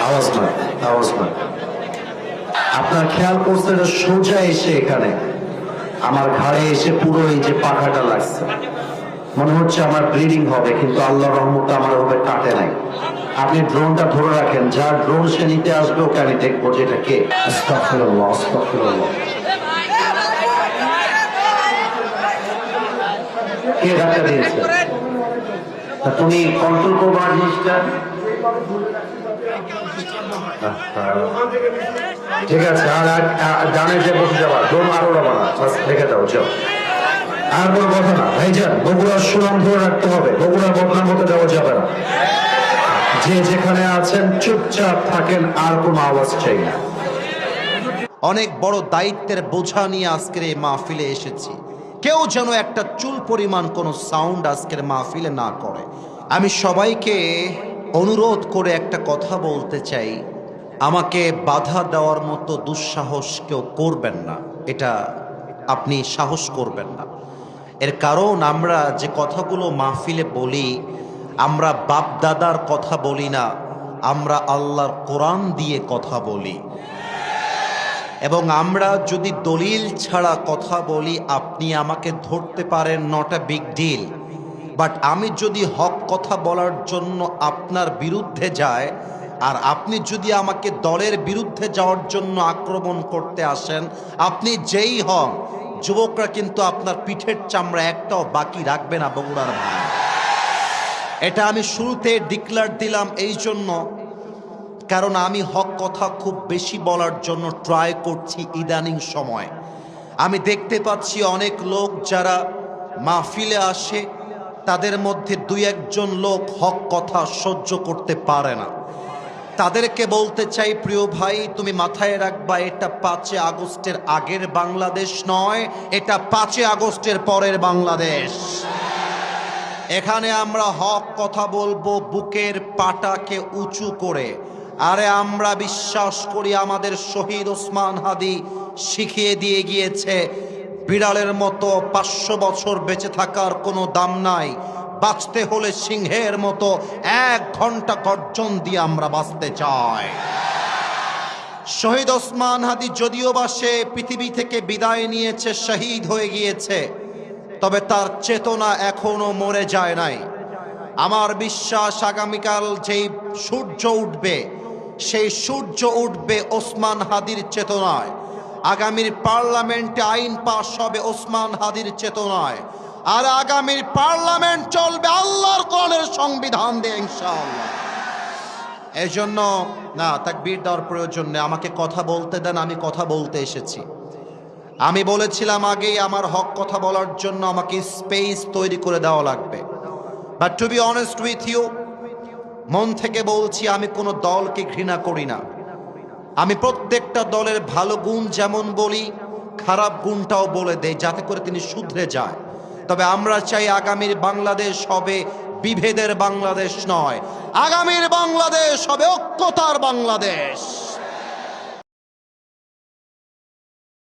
আওয়াজ না আপনার খেয়াল করছে সোজা এসে এখানে আমার ঘাড়ে এসে পুরো এই যে পাখাটা লাগছে, মনে হচ্ছে আমার ব্লিডিং হবে, কিন্তু আল্লাহর রহমতে আমার হবে কাটে নাই। আপনি ড্রোনটা ধরে রাখেন, যার ড্রোন সে নিতে আসবে ওকে আমি দেখবো যে এটা কে। আস্তাগফিরুল্লাহ, আস্তাগফিরুল্লাহ। কে ধাক্কা দিয়েছে? তুমি কন্ট্রোল করবো জিনিসটা। ঠিক আছে, আর ডানে যে বসে যাবা, ড্রোন আরো যাবা না, দেখে দাও। চল, আর কোনো কথা না ভাইজান, বগুড়ার সুনাম ধরে রাখতে হবে, বগুড়ার বদনাম হতে দেওয়া যাবে না। যে যেখানে আছেন চুপচাপ থাকেন, আর কোনো আওয়াজ চাই না। অনেক বড় দায়িত্বের বোঝা নিয়ে আজকের এই মাহফিলে এসেছি, কেউ যেন একটা চুল পরিমাণ কোনো সাউন্ড আজকের মাহফিলে না করে। আমি সবাইকে অনুরোধ করে একটা কথা বলতে চাই, আমাকে বাধা দেওয়ার মতো দুঃসাহস কেউ করবেন না, এটা আপনি সাহস করবেন না। এর কারণ আমরা যে কথাগুলো মাহফিলে বলি, আমরা বাপ দাদার কথা বলি না, আমরা আল্লাহর কোরআন দিয়ে কথা বলি। এবং আমরা যদি দলিল ছাড়া কথা বলি, আপনি আমাকে ধরতে পারেন, not a big deal. But আমি যদি হক কথা বলার জন্য আপনার বিরুদ্ধে যায়, আর আপনি যদি আমাকে দলের বিরুদ্ধে যাওয়ার জন্য আক্রমণ করতে আসেন, আপনি যেই হন, যুবকরা কিন্তু আপনার পিঠের চামড়া একটাও বাকি রাখবে না বগুড়ার ভাই। এটা আমি শুরুতে ডিক্লেয়ার দিলাম এই জন্য, কারণ আমি হক কথা খুব বেশি বলার জন্য ট্রাই করছি ইদানিং সময়। আমি দেখতে পাচ্ছি অনেক লোক যারা মাহফিলে আসে, তাদের মধ্যে দুই একজন লোক হক কথা সহ্য করতে পারে না। তাদেরকে বলতে চাই, প্রিয় ভাই, তুমি মাথায় রাখবা, এটা 5 আগস্টের আগের বাংলাদেশ নয়, এটা 5 আগস্টের পরের বাংলাদেশ। এখানে আমরা হক কথা বলবো বুকের পাটাকে উঁচু করে। আরে আমরা বিশ্বাস করি, আমাদের শহীদ ওসমান হাদি শিখিয়ে দিয়ে গিয়েছে, বিড়ালের মতো 500 বছর বেঁচে থাকার কোনো দাম নাই, বাঁচতে হলে সিংহের মতো 1 ঘন্টা গর্জন দিয়ে আমরা বাঁচতে চাই। শহীদ ওসমান হাদি যদিও বা সে পৃথিবী থেকে বিদায় নিয়েছে, শহীদ হয়ে গিয়েছে, তবে তার চেতনা এখনো মরে যায় নাই। আমার বিশ্বাস, আগামীকাল যেই সূর্য উঠবে, সেই সূর্য উঠবে ওসমান হাদির চেতনায়। আগামীর পার্লামেন্টে আইন পাশ হবে ওসমান হাদির চেতনায়, আর আগামীর পার্লামেন্ট চলবে আল্লাহর কোরআনের সংবিধান দিয়ে ইনশাআল্লাহ। এই জন্য না, তাকবীর দেওয়ার প্রয়োজন নেই, আমাকে কথা বলতে দেন, আমি কথা বলতে এসেছি। আমি বলেছিলাম আগেই, আমার হক কথা বলার জন্য আমাকে স্পেস তৈরি করে দেওয়া লাগবে। But to be honest with you, মন থেকে বলছি, আমি কোনো দলকে ঘৃণা করি না। আমি প্রত্যেকটা দলের ভালো গুণ যেমন বলি, খারাপ গুণটাও বলে দেই, যাতে করে তিনি শুধরে যায়। তবে আমরা চাই আগামীর বাংলাদেশ হবে বিভেদের বাংলাদেশ নয়, আগামীর বাংলাদেশ হবে ঐক্যতার বাংলাদেশ।